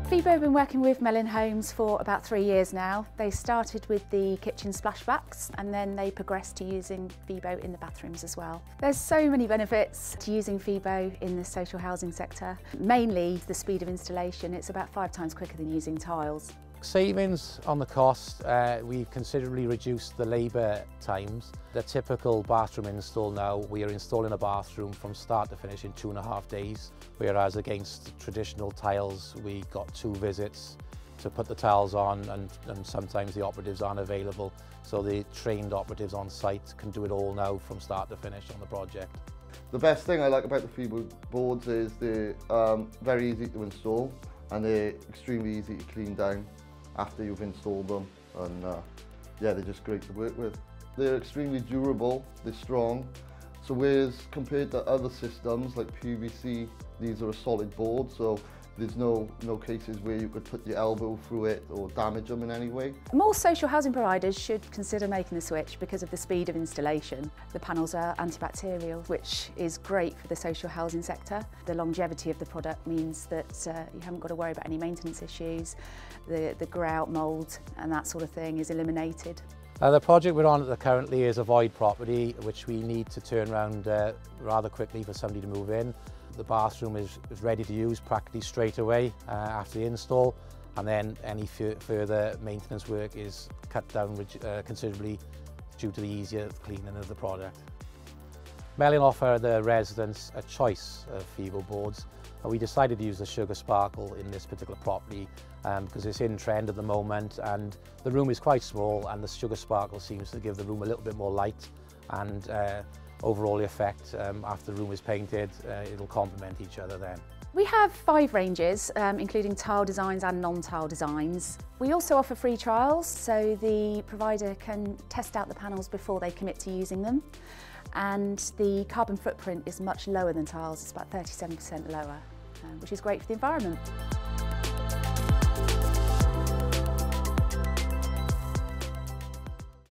Fibo have been working with Melin Homes for about 3 years now. They started with the kitchen splashbacks and then they progressed to using Fibo in the bathrooms as well. There's so many benefits to using Fibo in the social housing sector. Mainly the speed of installation. It's about 5 times quicker than using tiles. Savings on the cost, we've considerably reduced the labour times. The typical bathroom install now, we are installing a bathroom from start to finish in 2.5 days, whereas against traditional tiles, we got 2 visits to put the tiles on, and sometimes the operatives aren't available. So the trained operatives on site can do it all now from start to finish on the project. The best thing I like about the Fibo boards is they're very easy to install and they're extremely easy to clean down after you've installed them, and yeah, they're just great to work with. They're extremely durable, they're strong, so whereas compared to other systems like PVC, these are a solid board, so there's no cases where you could put your elbow through it or damage them in any way. More social housing providers should consider making the switch because of the speed of installation. The panels are antibacterial, which is great for the social housing sector. The longevity of the product means that you haven't got to worry about any maintenance issues. The grout, mould and that sort of thing is eliminated. The project we're on currently is a void property which we need to turn around rather quickly for somebody to move in. The bathroom is ready to use practically straight away after the install, and then any further maintenance work is cut down considerably due to the easier cleaning of the product. Melin offer the residents a choice of Fibo boards, and we decided to use the Sugar Sparkle in this particular property because it's in trend at the moment and the room is quite small, and the Sugar Sparkle seems to give the room a little bit more light, and overall the effect after the room is painted, it'll complement each other then. We have 5 ranges, including tile designs and non-tile designs. We also offer free trials, so the provider can test out the panels before they commit to using them. And the carbon footprint is much lower than tiles, it's about 37% lower, which is great for the environment.